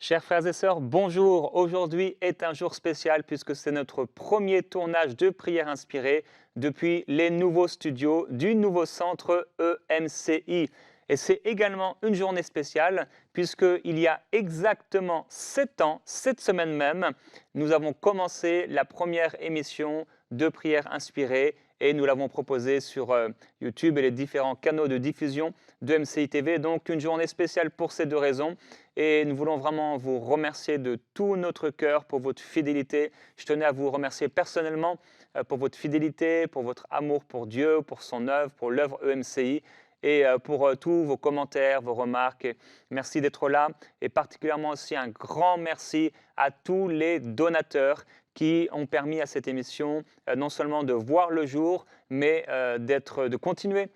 Chers frères et sœurs, bonjour. Aujourd'hui est un jour spécial puisque c'est notre premier tournage de prière inspirée depuis les nouveaux studios du nouveau centre EMCI. Et c'est également une journée spéciale puisqu'il y a exactement 7 ans, cette semaine même, nous avons commencé la première émission de prière inspirée et nous l'avons proposée sur YouTube et les différents canaux de diffusion de MCI TV. Donc une journée spéciale pour ces deux raisons. Et nous voulons vraiment vous remercier de tout notre cœur pour votre fidélité. Je tenais à vous remercier personnellement pour votre fidélité, pour votre amour pour Dieu, pour son œuvre, pour l'œuvre EMCI et pour tous vos commentaires, vos remarques. Et merci d'être là et particulièrement aussi un grand merci à tous les donateurs qui ont permis à cette émission non seulement de voir le jour, mais de continuer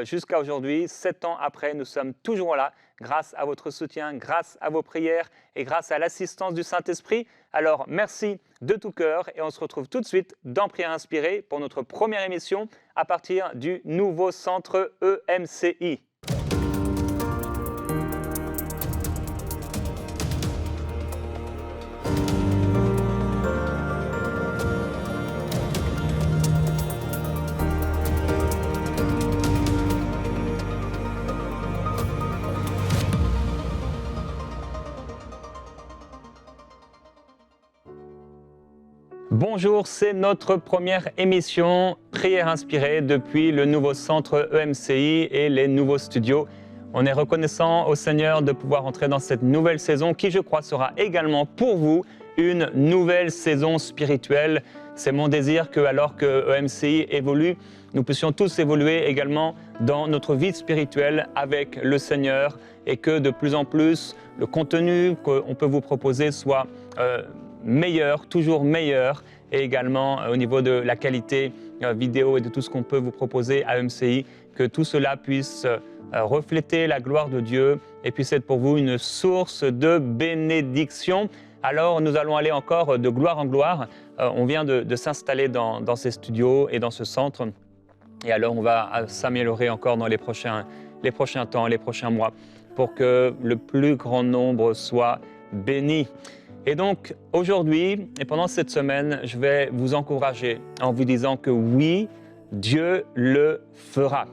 jusqu'à aujourd'hui. 7 ans après, nous sommes toujours là grâce à votre soutien, grâce à vos prières et grâce à l'assistance du Saint-Esprit. Alors, merci de tout cœur et on se retrouve tout de suite dans Prière Inspirée pour notre première émission à partir du nouveau centre EMCI. Bonjour, c'est notre première émission Prière inspirée depuis le nouveau centre EMCI et les nouveaux studios. On est reconnaissant au Seigneur de pouvoir entrer dans cette nouvelle saison qui, je crois, sera également pour vous une nouvelle saison spirituelle. C'est mon désir que, alors que EMCI évolue, nous puissions tous évoluer également dans notre vie spirituelle avec le Seigneur et que de plus en plus le contenu qu'on peut vous proposer soit meilleur, toujours meilleur, et également au niveau de la qualité vidéo et de tout ce qu'on peut vous proposer à MCI, que tout cela puisse refléter la gloire de Dieu et puisse être pour vous une source de bénédiction. Alors nous allons aller encore de gloire en gloire. On vient de s'installer dans ces studios et dans ce centre, et alors on va s'améliorer encore dans les prochains temps, les prochains mois, pour que le plus grand nombre soit béni. Et donc, aujourd'hui, et pendant cette semaine, je vais vous encourager en vous disant que oui, Dieu le fera.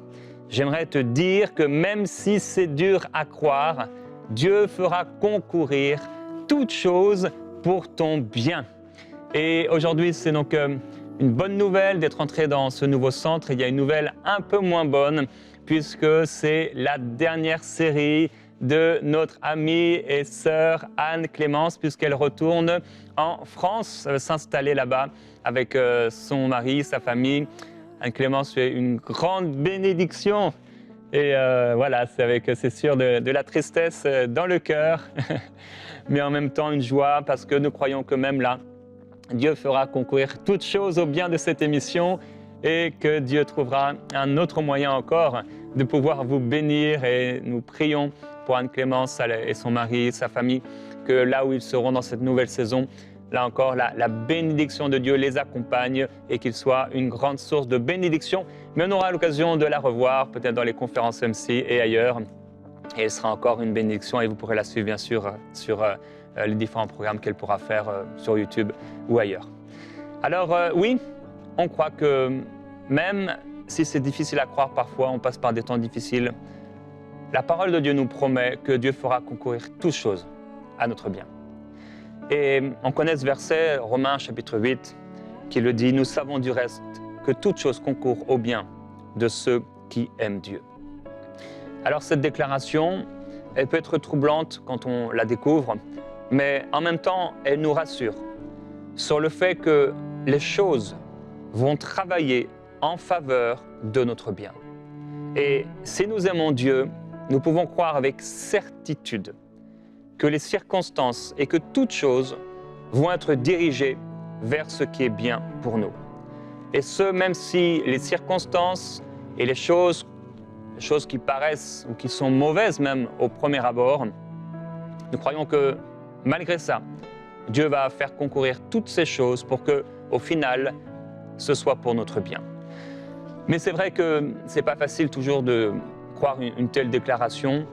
J'aimerais te dire que même si c'est dur à croire, Dieu fera concourir toutes choses pour ton bien. Et aujourd'hui, c'est donc une bonne nouvelle d'être entré dans ce nouveau centre. Il y a une nouvelle un peu moins bonne, puisque c'est la dernière série de notre amie et sœur Anne-Clémence, puisqu'elle retourne en France, s'installer là-bas avec son mari, sa famille. Anne-Clémence fait une grande bénédiction. Et voilà, c'est sûr, de la tristesse dans le cœur, mais en même temps une joie, parce que nous croyons que même là, Dieu fera concourir toutes choses au bien de cette émission et que Dieu trouvera un autre moyen encore de pouvoir vous bénir. Et nous prions pour Anne-Clémence et son mari, sa famille, que là où ils seront dans cette nouvelle saison, là encore, la bénédiction de Dieu les accompagne et qu'il soit une grande source de bénédiction. Mais on aura l'occasion de la revoir, peut-être dans les conférences MC et ailleurs. Et elle sera encore une bénédiction et vous pourrez la suivre, bien sûr, sur les différents programmes qu'elle pourra faire sur YouTube ou ailleurs. Alors, oui, on croit que même si c'est difficile à croire parfois, on passe par des temps difficiles, la parole de Dieu nous promet que Dieu fera concourir toutes choses à notre bien. Et on connaît ce verset, Romains chapitre 8, qui le dit « Nous savons du reste que toutes choses concourent au bien de ceux qui aiment Dieu ». Alors cette déclaration, elle peut être troublante quand on la découvre, mais en même temps, elle nous rassure sur le fait que les choses vont travailler en faveur de notre bien. Et si nous aimons Dieu, nous pouvons croire avec certitude que les circonstances et que toutes choses vont être dirigées vers ce qui est bien pour nous. Et ce, même si les circonstances et les choses qui paraissent ou qui sont mauvaises même au premier abord, nous croyons que malgré ça, Dieu va faire concourir toutes ces choses pour que, au final, ce soit pour notre bien. Mais c'est vrai que ce n'est pas facile toujours de croire une telle déclaration.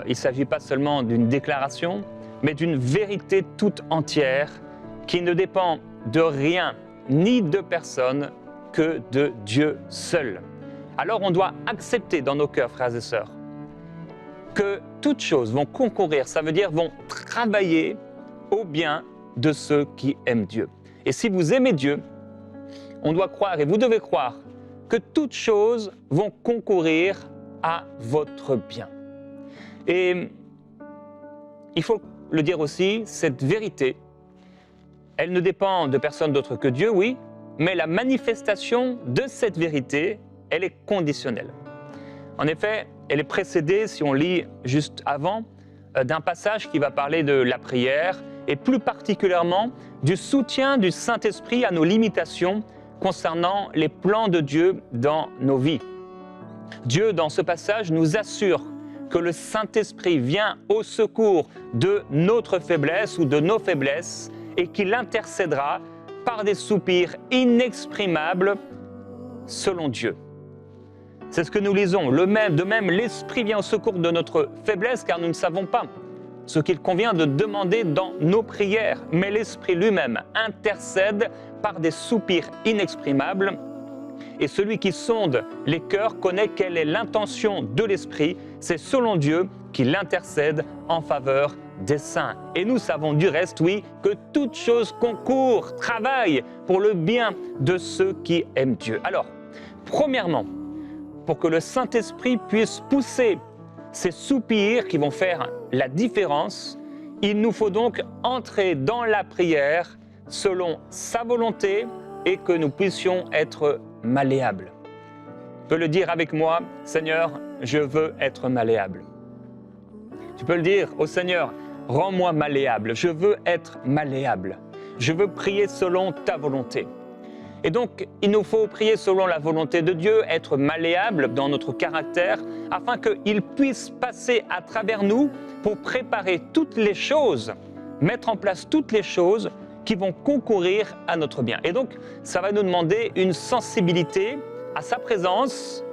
Il ne s'agit pas seulement d'une déclaration, mais d'une vérité toute entière qui ne dépend de rien ni de personne que de Dieu seul. Alors on doit accepter dans nos cœurs, frères et sœurs, que toutes choses vont concourir, ça veut dire vont travailler au bien de ceux qui aiment Dieu. Et si vous aimez Dieu, on doit croire, et vous devez croire, que toutes choses vont concourir à votre bien. Et il faut le dire aussi, cette vérité, elle ne dépend de personne d'autre que Dieu, oui, mais la manifestation de cette vérité, elle est conditionnelle. En effet, elle est précédée, si on lit juste avant, d'un passage qui va parler de la prière et plus particulièrement du soutien du Saint-Esprit à nos limitations concernant les plans de Dieu dans nos vies. Dieu, dans ce passage, nous assure que le Saint-Esprit vient au secours de notre faiblesse ou de nos faiblesses et qu'il intercédera par des soupirs inexprimables selon Dieu. C'est ce que nous lisons. De même, l'Esprit vient au secours de notre faiblesse car nous ne savons pas ce qu'il convient de demander dans nos prières. Mais l'Esprit lui-même intercède par des soupirs inexprimables. Et celui qui sonde les cœurs connaît quelle est l'intention de l'Esprit. C'est selon Dieu qu'il intercède en faveur des saints. Et nous savons du reste, oui, que toute chose concourt, travaille pour le bien de ceux qui aiment Dieu. Alors, premièrement, pour que le Saint-Esprit puisse pousser ces soupirs qui vont faire la différence, il nous faut donc entrer dans la prière selon sa volonté et que nous puissions être malléables. Tu peux le dire avec moi, Seigneur, je veux être malléable. Tu peux le dire au Seigneur, rends-moi malléable, je veux être malléable. Je veux prier selon ta volonté. Et donc, il nous faut prier selon la volonté de Dieu, être malléable dans notre caractère, afin qu'il puisse passer à travers nous pour préparer toutes les choses, mettre en place toutes les choses qui vont concourir à notre bien. Et donc, ça va nous demander une sensibilité à sa présence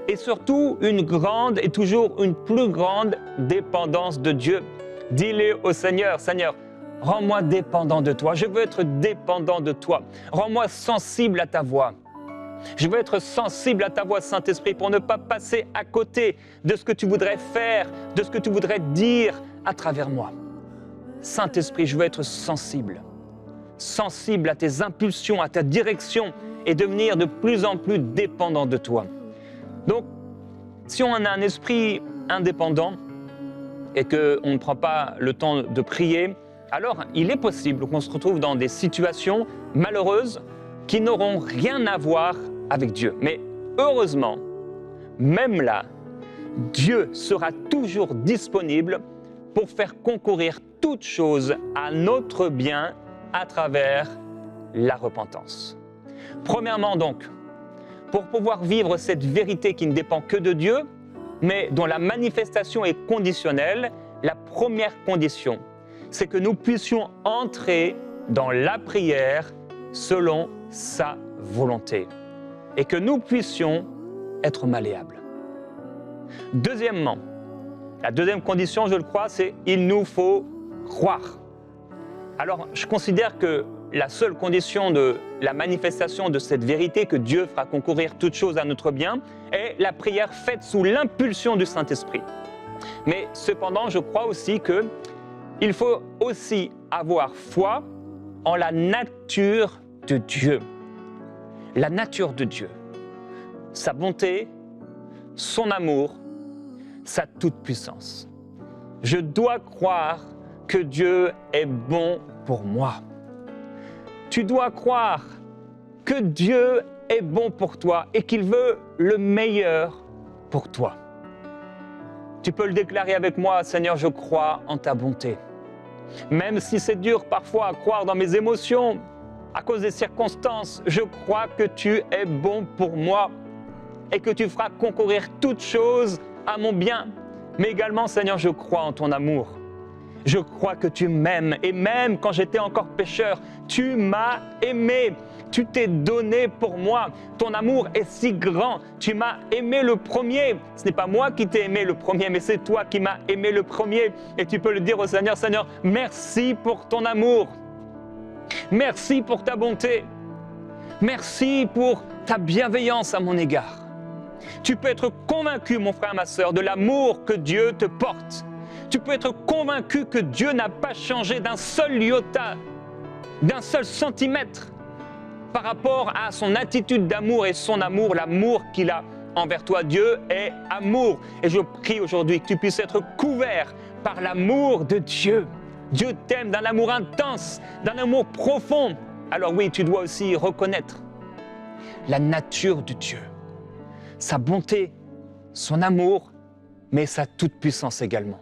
et surtout une grande et toujours une plus grande dépendance de Dieu. Dis-le au Seigneur, Seigneur, rends-moi dépendant de toi. Je veux être dépendant de toi. Rends-moi sensible à ta voix. Je veux être sensible à ta voix, Saint-Esprit, pour ne pas passer à côté de ce que tu voudrais faire, de ce que tu voudrais dire à travers moi. Saint-Esprit, je veux être sensible à tes impulsions, à ta direction et devenir de plus en plus dépendant de toi. Donc, si on a un esprit indépendant et qu'on ne prend pas le temps de prier, alors il est possible qu'on se retrouve dans des situations malheureuses qui n'auront rien à voir avec Dieu. Mais heureusement, même là, Dieu sera toujours disponible pour faire concourir toutes choses à notre bien à travers la repentance. Premièrement donc, pour pouvoir vivre cette vérité qui ne dépend que de Dieu, mais dont la manifestation est conditionnelle, la première condition, c'est que nous puissions entrer dans la prière selon sa volonté et que nous puissions être malléables. Deuxièmement, la deuxième condition, je le crois, c'est qu'il nous faut croire. Alors, je considère que la seule condition de la manifestation de cette vérité que Dieu fera concourir toutes choses à notre bien est la prière faite sous l'impulsion du Saint-Esprit. Mais cependant, je crois aussi qu'il faut aussi avoir foi en la nature de Dieu. La nature de Dieu, sa bonté, son amour, sa toute-puissance. Je dois croire que Dieu est bon pour moi. Tu dois croire que Dieu est bon pour toi et qu'il veut le meilleur pour toi. Tu peux le déclarer avec moi, Seigneur, je crois en ta bonté. Même si c'est dur parfois à croire dans mes émotions, à cause des circonstances, je crois que tu es bon pour moi et que tu feras concourir toutes choses à mon bien. Mais également, Seigneur, je crois en ton amour. Je crois que tu m'aimes et même quand j'étais encore pécheur, tu m'as aimé. Tu t'es donné pour moi. Ton amour est si grand. Tu m'as aimé le premier. Ce n'est pas moi qui t'ai aimé le premier, mais c'est toi qui m'as aimé le premier. Et tu peux le dire au Seigneur, Seigneur, merci pour ton amour. Merci pour ta bonté. Merci pour ta bienveillance à mon égard. Tu peux être convaincu, mon frère, ma sœur, de l'amour que Dieu te porte. Tu peux être convaincu que Dieu n'a pas changé d'un seul iota, d'un seul centimètre par rapport à son attitude d'amour et son amour, l'amour qu'il a envers toi. Dieu est amour. Et je prie aujourd'hui que tu puisses être couvert par l'amour de Dieu. Dieu t'aime d'un amour intense, d'un amour profond. Alors oui, tu dois aussi reconnaître la nature de Dieu, sa bonté, son amour, mais sa toute-puissance également.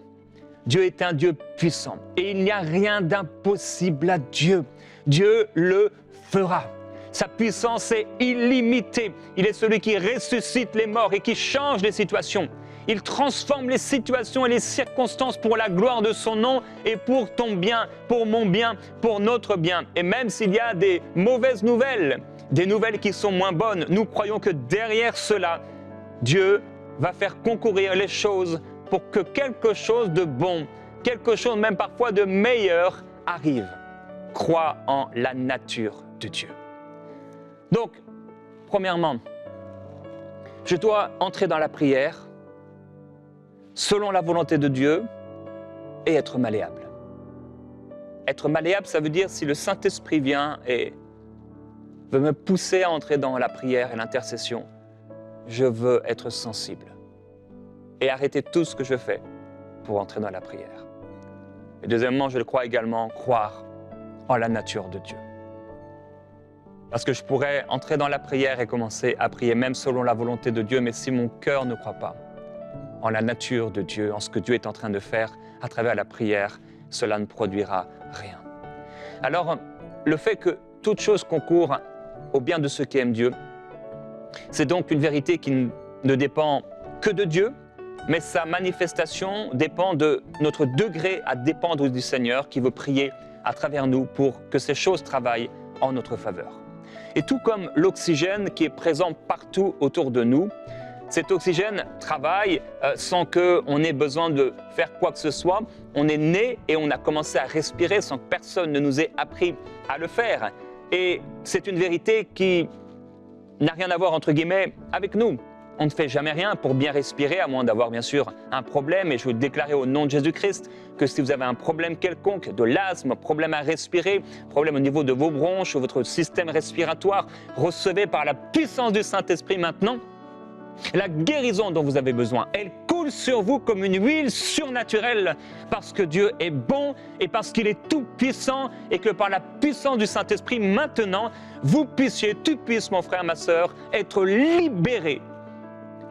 Dieu est un Dieu puissant et il n'y a rien d'impossible à Dieu. Dieu le fera. Sa puissance est illimitée. Il est celui qui ressuscite les morts et qui change les situations. Il transforme les situations et les circonstances pour la gloire de son nom et pour ton bien, pour mon bien, pour notre bien. Et même s'il y a des mauvaises nouvelles, des nouvelles qui sont moins bonnes, nous croyons que derrière cela, Dieu va faire concourir les choses pour que quelque chose de bon, quelque chose même parfois de meilleur arrive. Crois en la nature de Dieu. Donc, premièrement, je dois entrer dans la prière selon la volonté de Dieu et être malléable. Être malléable, ça veut dire si le Saint-Esprit vient et veut me pousser à entrer dans la prière et l'intercession, je veux être sensible et arrêter tout ce que je fais pour entrer dans la prière. Et deuxièmement, je le crois également, croire en la nature de Dieu. Parce que je pourrais entrer dans la prière et commencer à prier même selon la volonté de Dieu, mais si mon cœur ne croit pas en la nature de Dieu, en ce que Dieu est en train de faire à travers la prière, cela ne produira rien. Alors, le fait que toute chose concourt au bien de ceux qui aiment Dieu, c'est donc une vérité qui ne dépend que de Dieu, mais sa manifestation dépend de notre degré à dépendre du Seigneur qui veut prier à travers nous pour que ces choses travaillent en notre faveur. Et tout comme l'oxygène qui est présent partout autour de nous, cet oxygène travaille sans qu'on ait besoin de faire quoi que ce soit. On est né et on a commencé à respirer sans que personne ne nous ait appris à le faire. Et c'est une vérité qui n'a rien à voir, entre guillemets, avec nous. On ne fait jamais rien pour bien respirer, à moins d'avoir bien sûr un problème. Et je veux déclarer au nom de Jésus-Christ que si vous avez un problème quelconque, de l'asthme, problème à respirer, problème au niveau de vos bronches ou votre système respiratoire, recevez par la puissance du Saint-Esprit maintenant la guérison dont vous avez besoin. Elle coule sur vous comme une huile surnaturelle parce que Dieu est bon et parce qu'il est tout puissant et que par la puissance du Saint-Esprit, maintenant, vous puissiez, tu puisses, mon frère, ma sœur, être libéré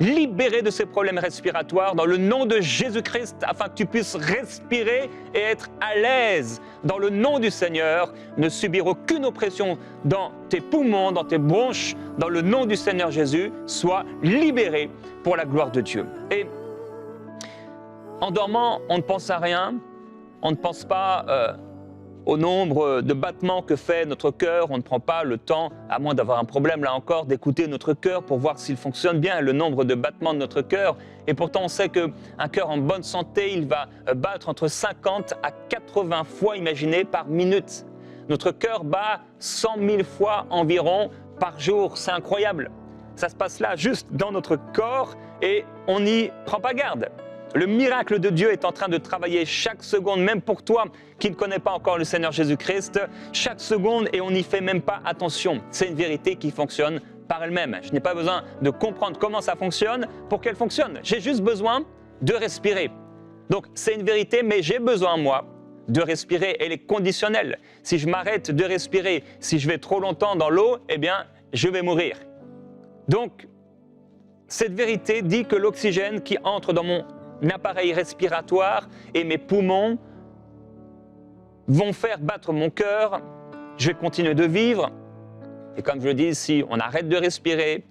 de ces problèmes respiratoires dans le nom de Jésus-Christ afin que tu puisses respirer et être à l'aise dans le nom du Seigneur, ne subir aucune oppression dans tes poumons, dans tes bronches, dans le nom du Seigneur Jésus, sois libéré pour la gloire de Dieu. Et en dormant, on ne pense à rien, on ne pense pas au nombre de battements que fait notre cœur, on ne prend pas le temps, à moins d'avoir un problème là encore, d'écouter notre cœur pour voir s'il fonctionne bien, le nombre de battements de notre cœur. Et pourtant, on sait qu'un cœur en bonne santé, il va battre entre 50 à 80 fois, imaginez, par minute. Notre cœur bat 100 000 fois environ par jour, c'est incroyable. Ça se passe là, juste dans notre corps, et on n'y prend pas garde. Le miracle de Dieu est en train de travailler chaque seconde, même pour toi qui ne connais pas encore le Seigneur Jésus-Christ, chaque seconde et on n'y fait même pas attention. C'est une vérité qui fonctionne par elle-même. Je n'ai pas besoin de comprendre comment ça fonctionne pour qu'elle fonctionne. J'ai juste besoin de respirer. Donc c'est une vérité, mais j'ai besoin, moi, de respirer. Elle est conditionnelle. Si je m'arrête de respirer, si je vais trop longtemps dans l'eau, eh bien, je vais mourir. Donc, cette vérité dit que l'oxygène qui entre dans mon appareil respiratoire et mes poumons vont faire battre mon cœur, je vais continuer de vivre. Et comme je le dis, si on arrête de respirer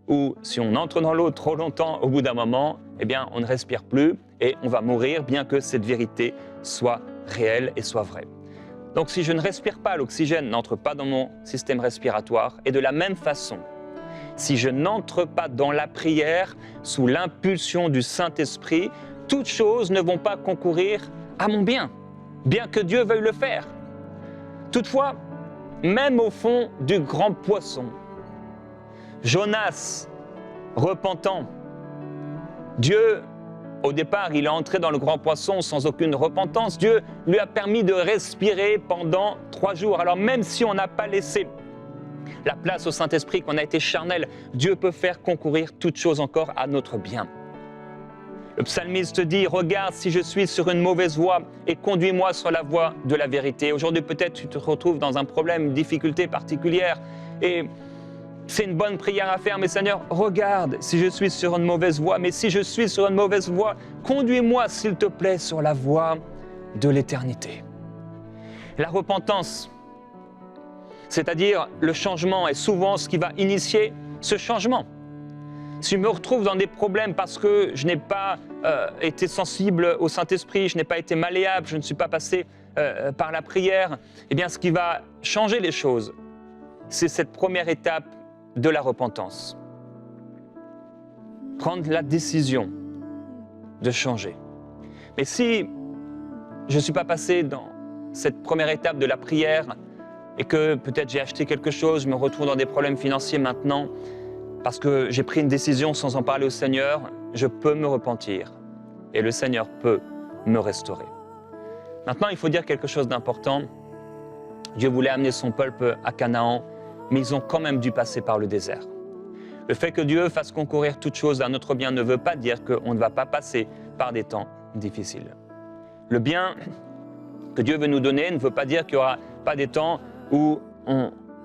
ou si on entre dans l'eau trop longtemps, au bout d'un moment, eh bien, on ne respire plus et on va mourir, bien que cette vérité soit réel et soit vrai. Donc si je ne respire pas, l'oxygène n'entre pas dans mon système respiratoire. Et de la même façon, si je n'entre pas dans la prière sous l'impulsion du Saint-Esprit, toutes choses ne vont pas concourir à mon bien, bien que Dieu veuille le faire. Toutefois, même au fond du grand poisson, Jonas, repentant, Dieu, au départ, il est entré dans le grand poisson sans aucune repentance. Dieu lui a permis de respirer pendant 3 jours. Alors même si on n'a pas laissé la place au Saint-Esprit, qu'on a été charnel, Dieu peut faire concourir toutes choses encore à notre bien. Le psalmiste dit, regarde si je suis sur une mauvaise voie et conduis-moi sur la voie de la vérité. Aujourd'hui, peut-être tu te retrouves dans un problème, une difficulté particulière et c'est une bonne prière à faire, mais Seigneur, regarde si je suis sur une mauvaise voie, mais si je suis sur une mauvaise voie, conduis-moi s'il te plaît sur la voie de l'éternité. La repentance, c'est-à-dire le changement, est souvent ce qui va initier ce changement. Si je me retrouve dans des problèmes parce que je n'ai pas été sensible au Saint-Esprit, je n'ai pas été malléable, je ne suis pas passé par la prière, eh bien ce qui va changer les choses, c'est cette première étape de la repentance. Prendre la décision de changer. Mais si je ne suis pas passé dans cette première étape de la prière et que peut-être j'ai acheté quelque chose, je me retrouve dans des problèmes financiers maintenant, parce que j'ai pris une décision sans en parler au Seigneur, je peux me repentir et le Seigneur peut me restaurer. Maintenant, il faut dire quelque chose d'important. Dieu voulait amener son peuple à Canaan, mais ils ont quand même dû passer par le désert. Le fait que Dieu fasse concourir toutes choses à notre bien ne veut pas dire qu'on ne va pas passer par des temps difficiles. Le bien que Dieu veut nous donner ne veut pas dire qu'il n'y aura pas des temps où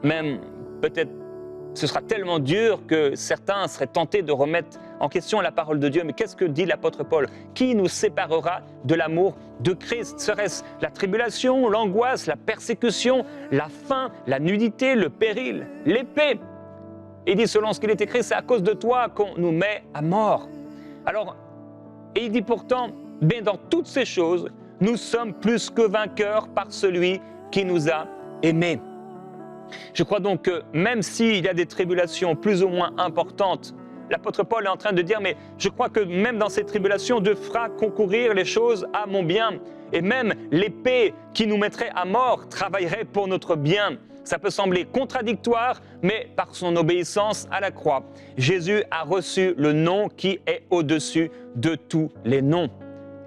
même peut-être ce sera tellement dur que certains seraient tentés de remettre en question la parole de Dieu. Mais qu'est-ce que dit l'apôtre Paul? Qui nous séparera de l'amour de Christ? Serait-ce la tribulation, l'angoisse, la persécution, la faim, la nudité, le péril, l'épée? Il dit, selon ce qu'il est écrit, c'est à cause de toi qu'on nous met à mort. Alors, et il dit pourtant, mais dans toutes ces choses, nous sommes plus que vainqueurs par celui qui nous a aimés. Je crois donc que même s'il y a des tribulations plus ou moins importantes, l'apôtre Paul est en train de dire, mais je crois que même dans ces tribulations, Dieu fera concourir les choses à mon bien. Et même l'épée qui nous mettrait à mort travaillerait pour notre bien. Ça peut sembler contradictoire, mais par son obéissance à la croix, Jésus a reçu le nom qui est au-dessus de tous les noms.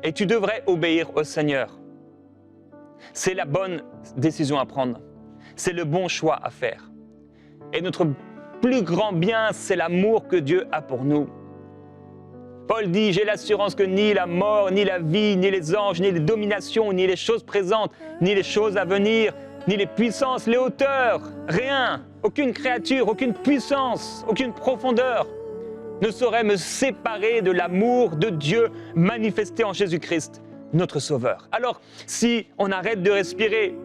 Et tu devrais obéir au Seigneur. C'est la bonne décision à prendre. C'est le bon choix à faire. Et notre plus grand bien, c'est l'amour que Dieu a pour nous. Paul dit, j'ai l'assurance que ni la mort, ni la vie, ni les anges, ni les dominations, ni les choses présentes, ni les choses à venir, ni les puissances, les hauteurs, rien, aucune créature, aucune puissance, aucune profondeur ne saurait me séparer de l'amour de Dieu manifesté en Jésus-Christ, notre Sauveur. Alors, si on arrête de respirer,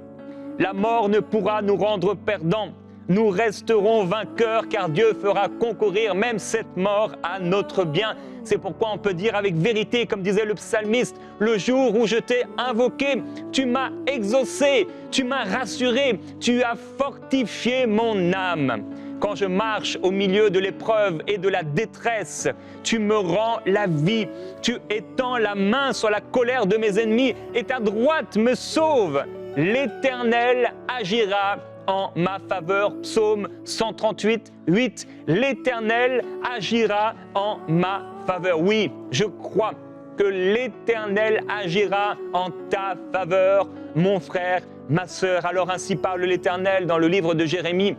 la mort ne pourra nous rendre perdants. Nous resterons vainqueurs car Dieu fera concourir même cette mort à notre bien. C'est pourquoi on peut dire avec vérité, comme disait le psalmiste, le jour où je t'ai invoqué, tu m'as exaucé, tu m'as rassuré, tu as fortifié mon âme. Quand je marche au milieu de l'épreuve et de la détresse, tu me rends la vie. Tu étends la main sur la colère de mes ennemis et ta droite me sauve. L'Éternel agira en ma faveur. Psaume 138, 8. L'Éternel agira en ma faveur. Oui, je crois que l'Éternel agira en ta faveur, mon frère, ma sœur. Alors ainsi parle l'Éternel dans le livre de Jérémie.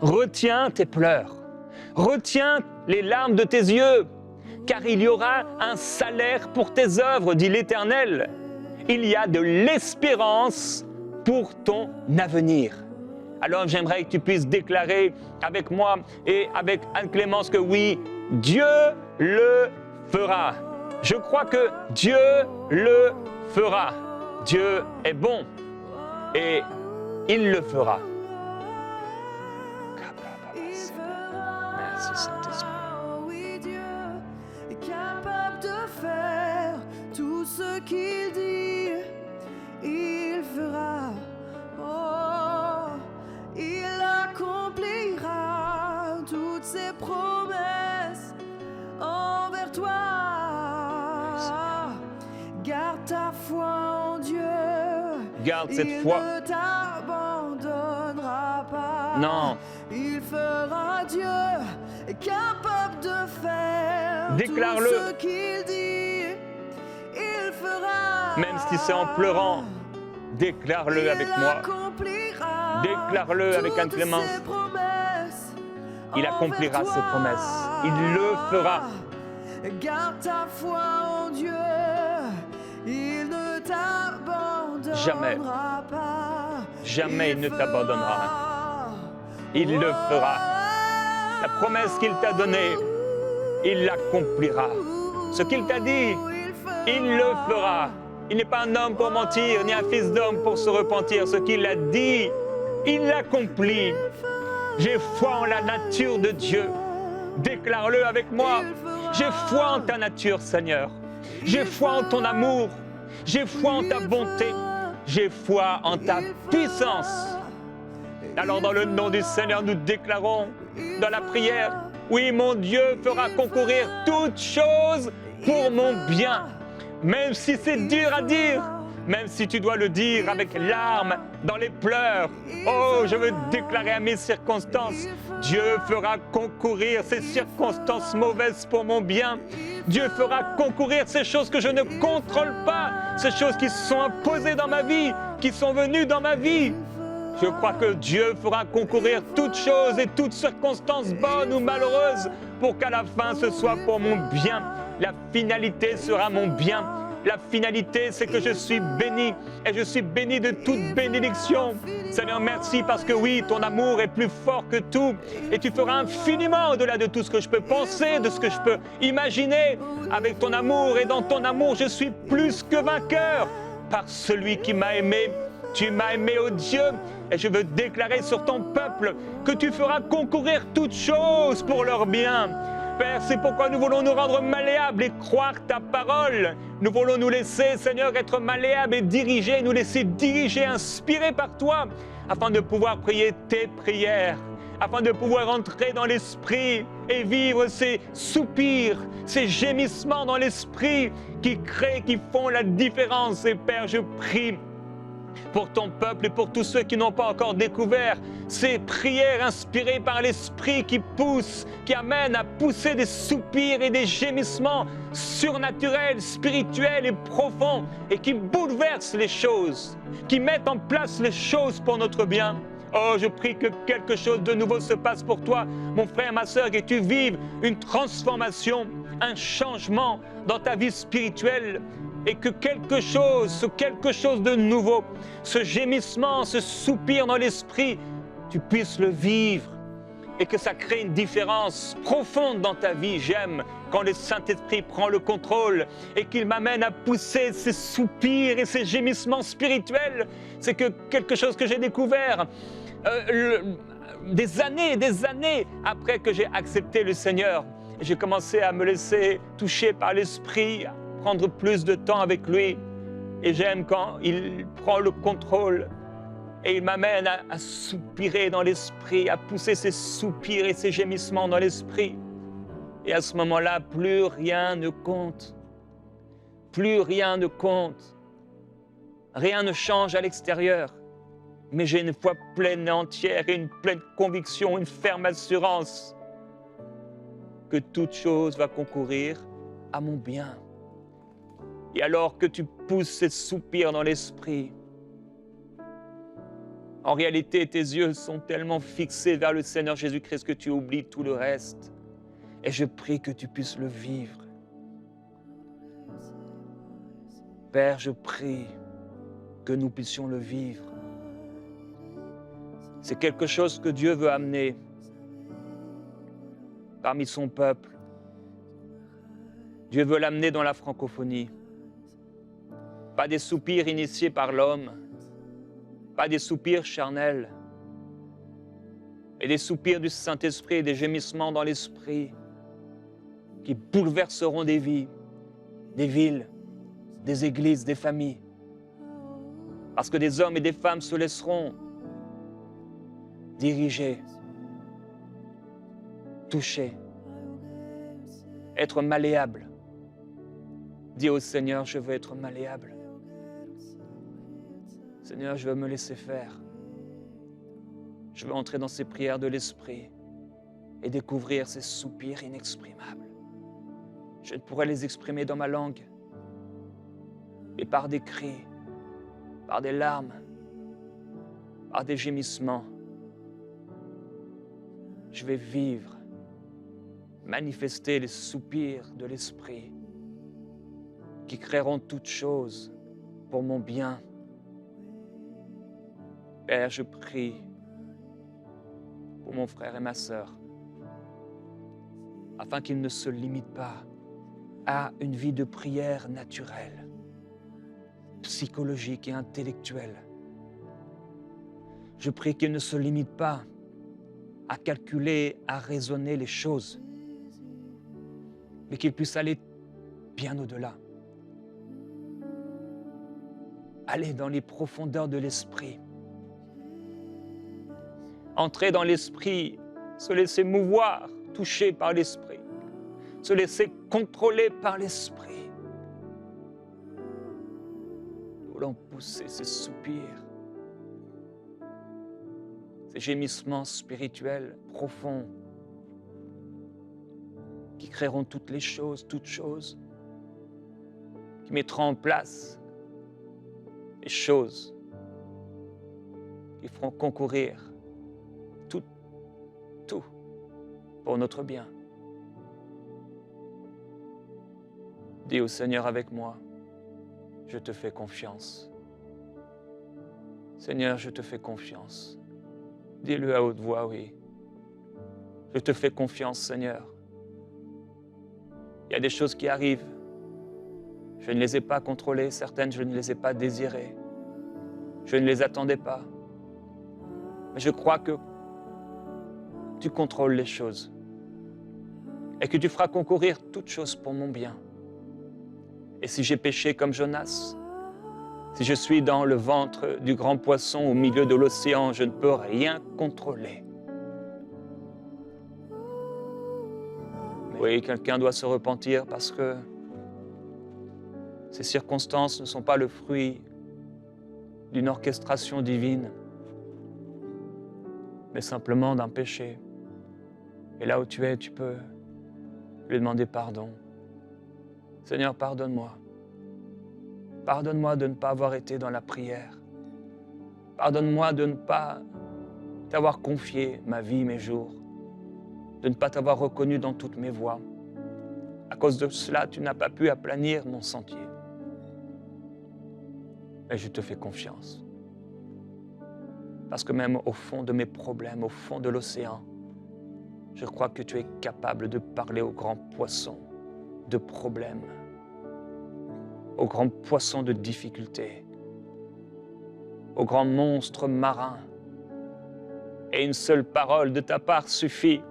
Retiens tes pleurs, retiens les larmes de tes yeux, car il y aura un salaire pour tes œuvres, dit l'Éternel. Il y a de l'espérance pour ton avenir. Alors j'aimerais que tu puisses déclarer avec moi et avec Anne-Clémence que oui, Dieu le fera. Je crois que Dieu le fera. Dieu est bon et il le fera. Merci Saint-Esprit. Oui, Dieu est capable de faire tout ce qu'il dit. Garde cette foi. Il ne t'abandonnera pas. Non. Il fera Dieu capable de faire Déclare-le. tout ce qu'il dit. Il fera. Même si c'est en pleurant, déclare-le avec moi. Déclare-le avec Anne Clémence. Il accomplira ses promesses. Il le fera. Garde ta foi en Dieu. Il ne t'abandonnera pas. Jamais il ne t'abandonnera. Il le fera. La promesse qu'il t'a donnée, il l'accomplira. Ce qu'il t'a dit, il le fera. Il n'est pas un homme pour mentir, ni un fils d'homme pour se repentir. Ce qu'il a dit, il l'accomplit. J'ai foi en la nature de Dieu. Déclare-le avec moi. J'ai foi en ta nature, Seigneur. J'ai foi en ton amour. J'ai foi en ta bonté. J'ai foi en ta puissance. Alors, dans le nom du Seigneur, nous déclarons dans la prière, oui, mon Dieu fera concourir toutes choses pour mon bien. Même si c'est dur à dire, même si tu dois le dire avec larmes, dans les pleurs. Oh, je veux déclarer à mes circonstances, Dieu fera concourir ces circonstances mauvaises pour mon bien. Dieu fera concourir ces choses que je ne contrôle pas, ces choses qui se sont imposées dans ma vie, qui sont venues dans ma vie. Je crois que Dieu fera concourir toutes choses et toutes circonstances bonnes ou malheureuses pour qu'à la fin ce soit pour mon bien. La finalité sera mon bien. La finalité, c'est que je suis béni et je suis béni de toute bénédiction. Seigneur, merci parce que oui, ton amour est plus fort que tout et tu feras infiniment au-delà de tout ce que je peux penser, de ce que je peux imaginer. Avec ton amour et dans ton amour, je suis plus que vainqueur par celui qui m'a aimé. Tu m'as aimé, ô Dieu, et je veux déclarer sur ton peuple que tu feras concourir toutes choses pour leur bien. Père, c'est pourquoi nous voulons nous rendre malléables et croire ta parole. Nous voulons nous laisser, Seigneur, être malléables et diriger, nous laisser diriger, inspirés par toi, afin de pouvoir prier tes prières, afin de pouvoir entrer dans l'esprit et vivre ces soupirs, ces gémissements dans l'esprit qui créent, qui font la différence. Et Père, je prie pour ton peuple et pour tous ceux qui n'ont pas encore découvert ces prières inspirées par l'Esprit qui poussent, qui amènent à pousser des soupirs et des gémissements surnaturels, spirituels et profonds et qui bouleversent les choses, qui mettent en place les choses pour notre bien. Oh, je prie que quelque chose de nouveau se passe pour toi, mon frère, ma sœur, que tu vives une transformation, un changement dans ta vie spirituelle, et que quelque chose de nouveau, ce gémissement, ce soupir dans l'esprit, tu puisses le vivre et que ça crée une différence profonde dans ta vie. J'aime quand le Saint-Esprit prend le contrôle et qu'il m'amène à pousser ces soupirs et ces gémissements spirituels. C'est que quelque chose que j'ai découvert des années après que j'ai accepté le Seigneur. J'ai commencé à me laisser toucher par l'Esprit, prendre plus de temps avec lui, et j'aime quand il prend le contrôle et il m'amène à soupirer dans l'esprit, à pousser ces soupirs et ces gémissements dans l'esprit. Et à ce moment-là, plus rien ne compte. Plus rien ne compte. Rien ne change à l'extérieur. Mais j'ai une foi pleine et entière et une pleine conviction, une ferme assurance que toute chose va concourir à mon bien. Et alors que tu pousses ces soupirs dans l'esprit, en réalité, tes yeux sont tellement fixés vers le Seigneur Jésus-Christ que tu oublies tout le reste. Et je prie que tu puisses le vivre. Père, je prie que nous puissions le vivre. C'est quelque chose que Dieu veut amener parmi son peuple. Dieu veut l'amener dans la francophonie. Pas des soupirs initiés par l'homme, pas des soupirs charnels, mais des soupirs du Saint-Esprit et des gémissements dans l'esprit qui bouleverseront des vies, des villes, des églises, des familles. Parce que des hommes et des femmes se laisseront diriger, toucher, être malléables. Dis au Seigneur, je veux être malléable. Seigneur, je veux me laisser faire. Je veux entrer dans ces prières de l'Esprit et découvrir ces soupirs inexprimables. Je ne pourrais les exprimer dans ma langue, mais par des cris, par des larmes, par des gémissements. Je vais vivre, manifester les soupirs de l'Esprit qui créeront toutes choses pour mon bien. Père, je prie pour mon frère et ma sœur, afin qu'ils ne se limitent pas à une vie de prière naturelle, psychologique et intellectuelle. Je prie qu'ils ne se limitent pas à calculer, à raisonner les choses, mais qu'ils puissent aller bien au-delà. Aller dans les profondeurs de l'esprit. Entrer dans l'esprit, se laisser mouvoir, toucher par l'esprit, se laisser contrôler par l'esprit. Nous voulons pousser ces soupirs, ces gémissements spirituels profonds qui créeront toutes choses, qui mettront en place les choses qui feront concourir tout pour notre bien. Dis au Seigneur avec moi, je te fais confiance. Seigneur, je te fais confiance. Dis-le à haute voix, oui. Je te fais confiance, Seigneur. Il y a des choses qui arrivent. Je ne les ai pas contrôlées, certaines je ne les ai pas désirées. Je ne les attendais pas. Mais je crois que tu contrôles les choses et que tu feras concourir toutes choses pour mon bien. Et si j'ai péché comme Jonas, si je suis dans le ventre du grand poisson au milieu de l'océan, je ne peux rien contrôler. Oui, quelqu'un doit se repentir parce que ces circonstances ne sont pas le fruit d'une orchestration divine, mais simplement d'un péché. Et là où tu es, tu peux lui demander pardon. Seigneur, pardonne-moi. Pardonne-moi de ne pas avoir été dans la prière. Pardonne-moi de ne pas t'avoir confié ma vie, mes jours, de ne pas t'avoir reconnu dans toutes mes voies. À cause de cela, tu n'as pas pu aplanir mon sentier. Et je te fais confiance. Parce que même au fond de mes problèmes, au fond de l'océan, je crois que tu es capable de parler aux grands poissons de problèmes, aux grands poissons de difficultés, aux grands monstres marins. Et une seule parole de ta part suffit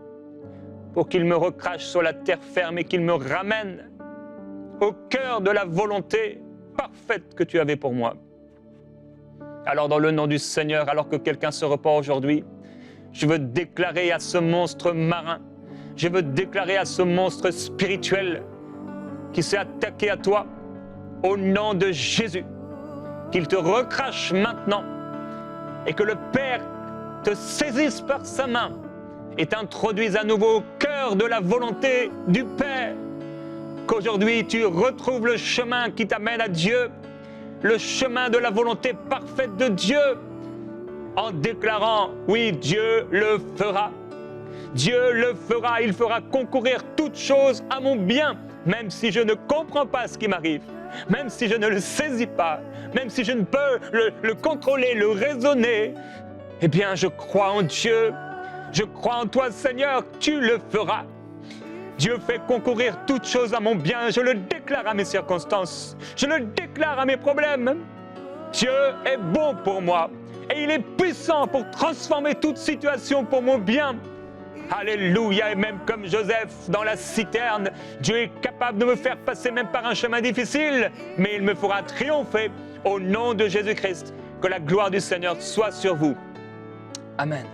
pour qu'il me recrache sur la terre ferme et qu'il me ramène au cœur de la volonté parfaite que tu avais pour moi. Alors dans le nom du Seigneur, alors que quelqu'un se repent aujourd'hui, je veux déclarer à ce monstre marin, je veux déclarer à ce monstre spirituel qui s'est attaqué à toi, au nom de Jésus, qu'il te recrache maintenant et que le Père te saisisse par sa main et t'introduise à nouveau au cœur de la volonté du Père. Qu'aujourd'hui tu retrouves le chemin qui t'amène à Dieu, le chemin de la volonté parfaite de Dieu, en déclarant, oui, Dieu le fera. Dieu le fera, il fera concourir toutes choses à mon bien, même si je ne comprends pas ce qui m'arrive, même si je ne le saisis pas, même si je ne peux le contrôler, le raisonner. Eh bien, je crois en Dieu, je crois en toi, Seigneur, tu le feras. Dieu fait concourir toutes choses à mon bien, je le déclare à mes circonstances, je le déclare à mes problèmes. Dieu est bon pour moi et il est puissant pour transformer toute situation pour mon bien. Alléluia, et même comme Joseph dans la citerne, Dieu est capable de me faire passer même par un chemin difficile, mais il me fera triompher au nom de Jésus-Christ. Que la gloire du Seigneur soit sur vous. Amen.